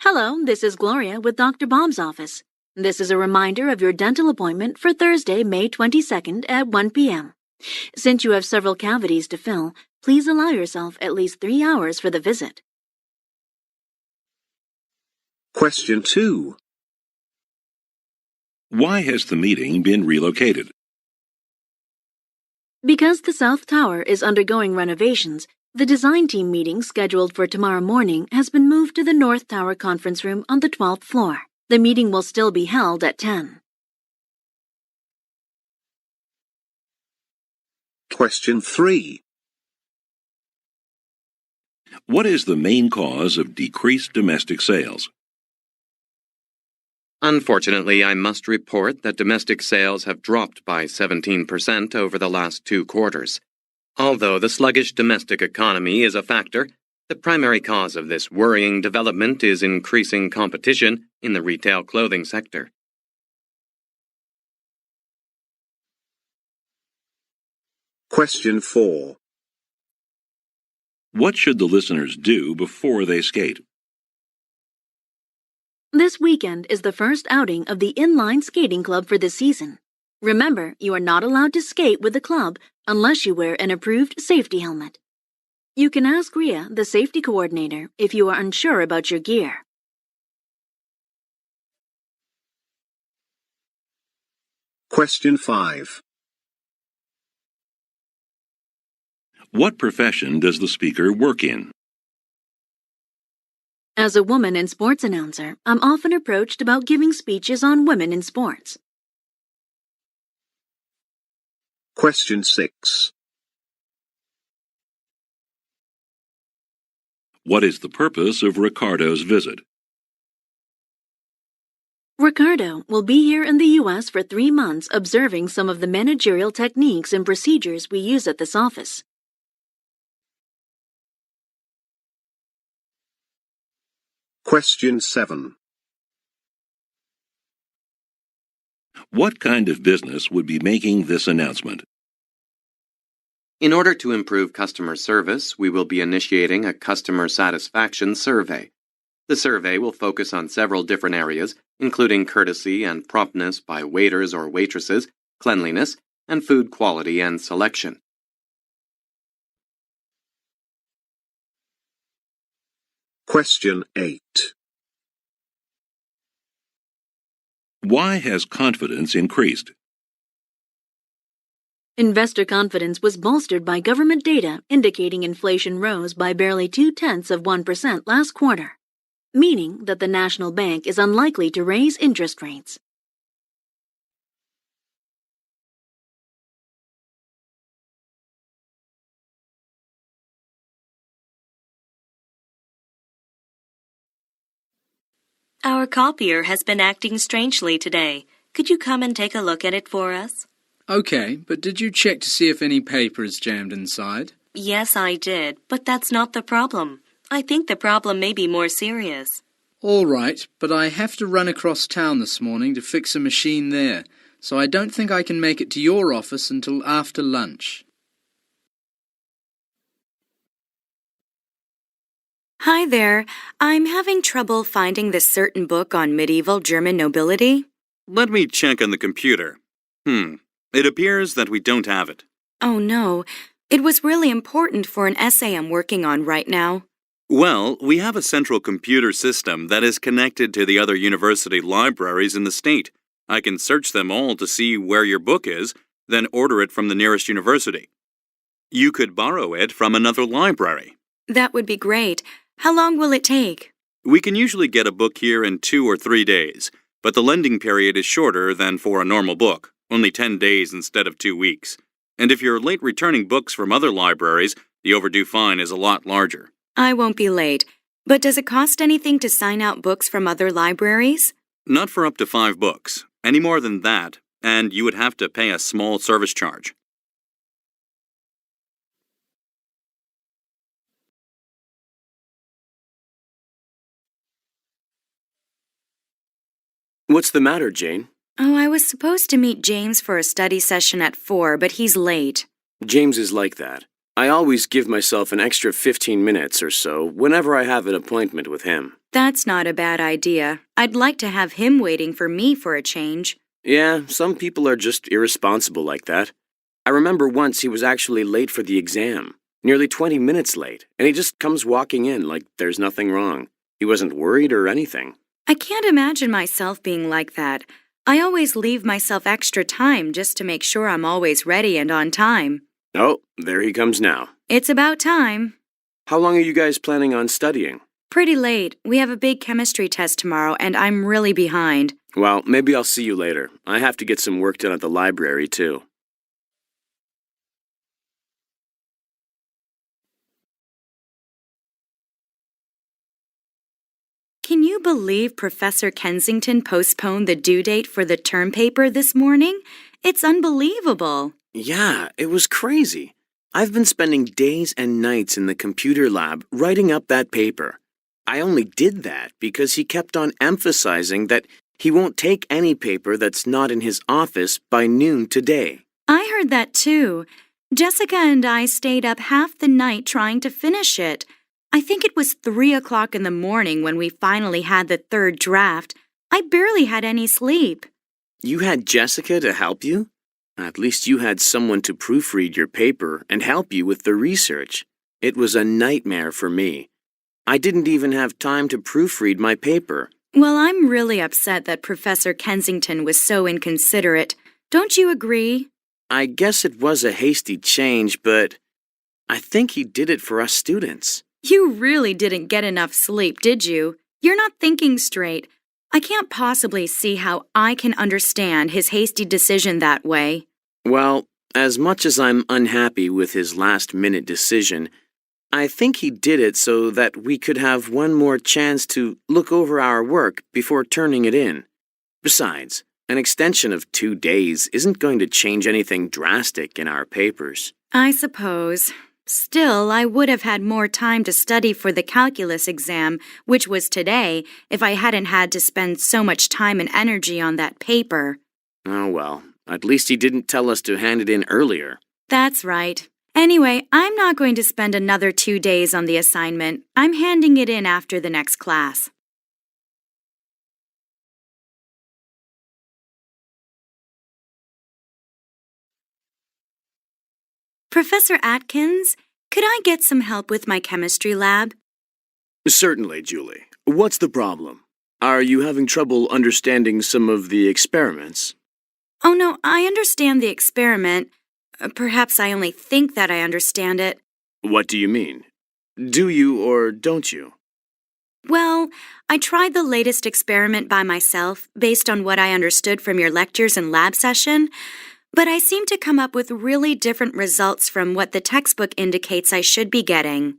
Hello, this is Gloria with Dr. Bob's office. This is a reminder of your dental appointment for Thursday, May 22nd at 1 p.m. Since you have several cavities to fill, please allow yourself at least 3 hours for the visit. Question 2. Why has the meeting been relocated? Because the South Tower is undergoing renovations, the design team meeting scheduled for tomorrow morning has been moved to the North Tower conference room on the 12th floor. The meeting will still be held at 10. Question 3. What is the main cause of decreased domestic sales? Unfortunately, I must report that domestic sales have dropped by 17% over the last 2 quarters. Although the sluggish domestic economy is a factor, the primary cause of this worrying development is increasing competition in the retail clothing sector. Question 4. What should the listeners do before they skate? This weekend is the first outing of the Inline Skating Club for this season. Remember, you are not allowed to skate with the club unless you wear an approved safety helmet. You can ask Ria, the safety coordinator, if you are unsure about your gear. Question 5. What profession does the speaker work in? As a woman and sports announcer, I'm often approached about giving speeches on women in sports. Question 6. What is the purpose of Ricardo's visit? Ricardo will be here in the U.S. for 3 months observing some of the managerial techniques and procedures we use at this office. Question 7. What kind of business would be making this announcement? In order to improve customer service, we will be initiating a customer satisfaction survey. The survey will focus on several different areas, including courtesy and promptness by waiters or waitresses, cleanliness, and food quality and selection. Question 8. Why has confidence increased? Investor confidence was bolstered by government data indicating inflation rose by barely 0.2% last quarter, meaning that the National Bank is unlikely to raise interest rates. Our copier has been acting strangely today. Could you come and take a look at it for us? Okay, but did you check to see if any paper is jammed inside? Yes, I did, but that's not the problem. I think the problem may be more serious. All right, but I have to run across town this morning to fix a machine there, so I don't think I can make it to your office until after lunch. Hi there. I'm having trouble finding this certain book on medieval German nobility. Let me check on the computer. It appears that we don't have it. Oh no, it was really important for an essay I'm working on right now. Well, we have a central computer system that is connected to the other university libraries in the state. I can search them all to see where your book is, then order it from the nearest university. You could borrow it from another library. That would be great. How long will it take? We can usually get a book here in 2 or 3 days, but the lending period is shorter than for a normal book, only 10 days instead of 2 weeks. And if you're late returning books from other libraries, the overdue fine is a lot larger. I won't be late. But does it cost anything to sign out books from other libraries? Not for up to 5 books. Any more than that, and you would have to pay a small service charge. What's the matter, Jane? Oh, I was supposed to meet James for a study session at 4, but he's late. James is like that. I always give myself an extra 15 minutes or so whenever I have an appointment with him. That's not a bad idea. I'd like to have him waiting for me for a change. Yeah, some people are just irresponsible like that. I remember once he was actually late for the exam, nearly 20 minutes late, and he just comes walking in like there's nothing wrong. He wasn't worried or anything. I can't imagine myself being like that. I always leave myself extra time just to make sure I'm always ready and on time. Oh, there he comes now. It's about time. How long are you guys planning on studying? Pretty late. We have a big chemistry test tomorrow, and I'm really behind. Well, maybe I'll see you later. I have to get some work done at the library, too. Can you believe Professor Kensington postponed the due date for the term paper this morning? It's unbelievable. Yeah, it was crazy. I've been spending days and nights in the computer lab writing up that paper. I only did that because he kept on emphasizing that he won't take any paper that's not in his office by noon today. I heard that too. Jessica and I stayed up half the night trying to finish it. I think it was 3 o'clock in the morning when we finally had the third draft. I barely had any sleep. You had Jessica to help you? At least you had someone to proofread your paper and help you with the research. It was a nightmare for me. I didn't even have time to proofread my paper. Well, I'm really upset that Professor Kensington was so inconsiderate. Don't you agree? I guess it was a hasty change, but I think he did it for us students. You really didn't get enough sleep, did you? You're not thinking straight. I can't possibly see how I can understand his hasty decision that way. Well, as much as I'm unhappy with his last-minute decision, I think he did it so that we could have one more chance to look over our work before turning it in. Besides, an extension of 2 days isn't going to change anything drastic in our papers. I suppose. Still, I would have had more time to study for the calculus exam, which was today, if I hadn't had to spend so much time and energy on that paper. Oh well, at least he didn't tell us to hand it in earlier. That's right. Anyway, I'm not going to spend another 2 days on the assignment. I'm handing it in after the next class. Professor Atkins, could I get some help with my chemistry lab? Certainly, Julie. What's the problem? Are you having trouble understanding some of the experiments? Oh no, I understand the experiment. Perhaps I only think that I understand it. What do you mean? Do you or don't you? Well, I tried the latest experiment by myself based on what I understood from your lectures and lab session, but I seem to come up with really different results from what the textbook indicates I should be getting.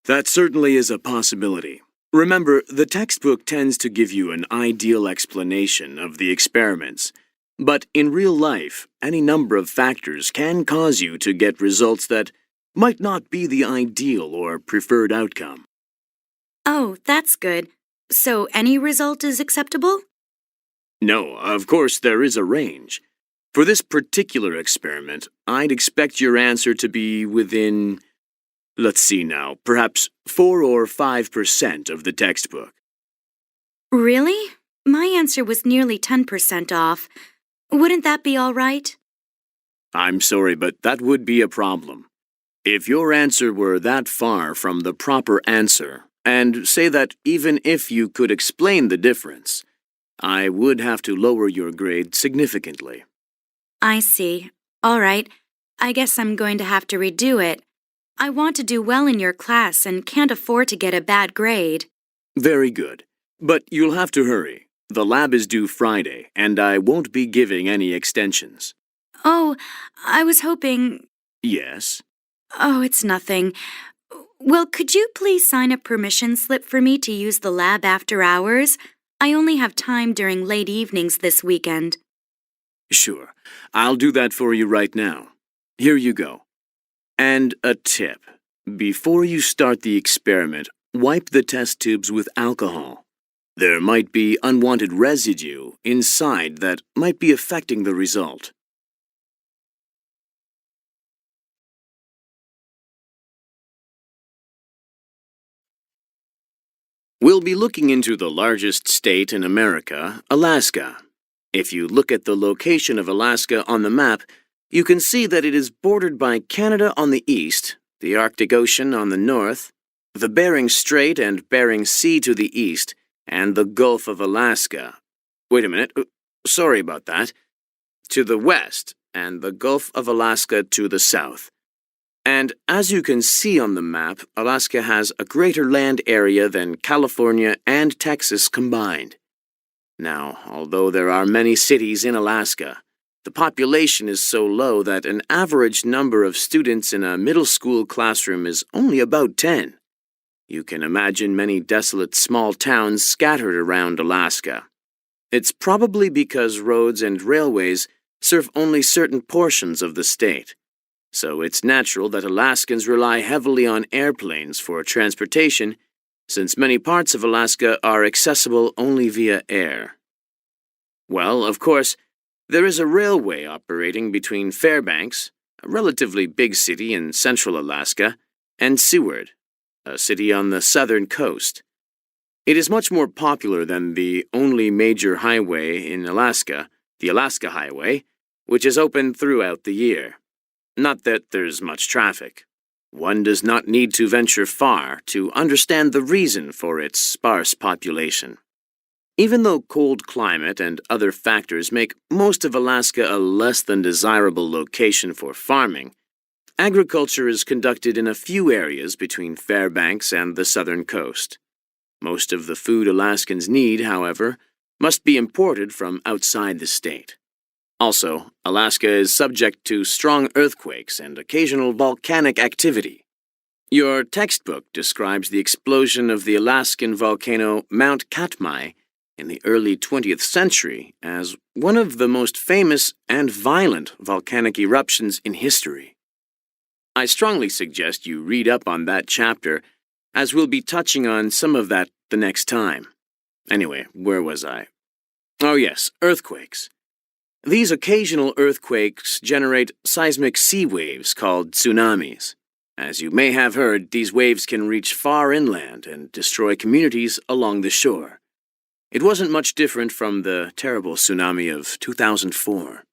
That certainly is a possibility. Remember, the textbook tends to give you an ideal explanation of the experiments, but in real life, any number of factors can cause you to get results that might not be the ideal or preferred outcome. Oh, that's good. So any result is acceptable? No, of course there is a range. For this particular experiment, I'd expect your answer to be within, let's see now, perhaps 4 or 5% of the textbook. Really? My answer was nearly 10% off. Wouldn't that be all right? I'm sorry, but that would be a problem. If your answer were that far from the proper answer, and say that even if you could explain the difference, I would have to lower your grade significantly. I see. All right. I guess I'm going to have to redo it. I want to do well in your class and can't afford to get a bad grade. Very good. But you'll have to hurry. The lab is due Friday, and I won't be giving any extensions. Oh, I was hoping... Yes? Oh, it's nothing. Well, could you please sign a permission slip for me to use the lab after hours? I only have time during late evenings this weekend. Sure. I'll do that for you right now. Here you go. And a tip. Before you start the experiment, wipe the test tubes with alcohol. There might be unwanted residue inside that might be affecting the result. We'll be looking into the largest state in America, Alaska. If you look at the location of Alaska on the map, you can see that it is bordered by Canada on the east, the Arctic Ocean on the north, the Bering Strait and Bering Sea to the east, and the Gulf of Alaska. Wait a minute, sorry about that. To the west, and the Gulf of Alaska to the south. And as you can see on the map, Alaska has a greater land area than California and Texas combined. Now, although there are many cities in Alaska, the population is so low that an average number of students in a middle school classroom is only about 10. You can imagine many desolate small towns scattered around Alaska. It's probably because roads and railways serve only certain portions of the state. So it's natural that Alaskans rely heavily on airplanes for transportation, since many parts of Alaska are accessible only via air. Well, of course, there is a railway operating between Fairbanks, a relatively big city in central Alaska, and Seward, a city on the southern coast. It is much more popular than the only major highway in Alaska, the Alaska Highway, which is open throughout the year. Not that there's much traffic. One does not need to venture far to understand the reason for its sparse population. Even though cold climate and other factors make most of Alaska a less than desirable location for farming, agriculture is conducted in a few areas between Fairbanks and the southern coast. Most of the food Alaskans need, however, must be imported from outside the state. Also, Alaska is subject to strong earthquakes and occasional volcanic activity. Your textbook describes the explosion of the Alaskan volcano Mount Katmai in the early 20th century as one of the most famous and violent volcanic eruptions in history. I strongly suggest you read up on that chapter, as we'll be touching on some of that the next time. Anyway, where was I? Oh yes, earthquakes. These occasional earthquakes generate seismic sea waves called tsunamis. As you may have heard, these waves can reach far inland and destroy communities along the shore. It wasn't much different from the terrible tsunami of 2004.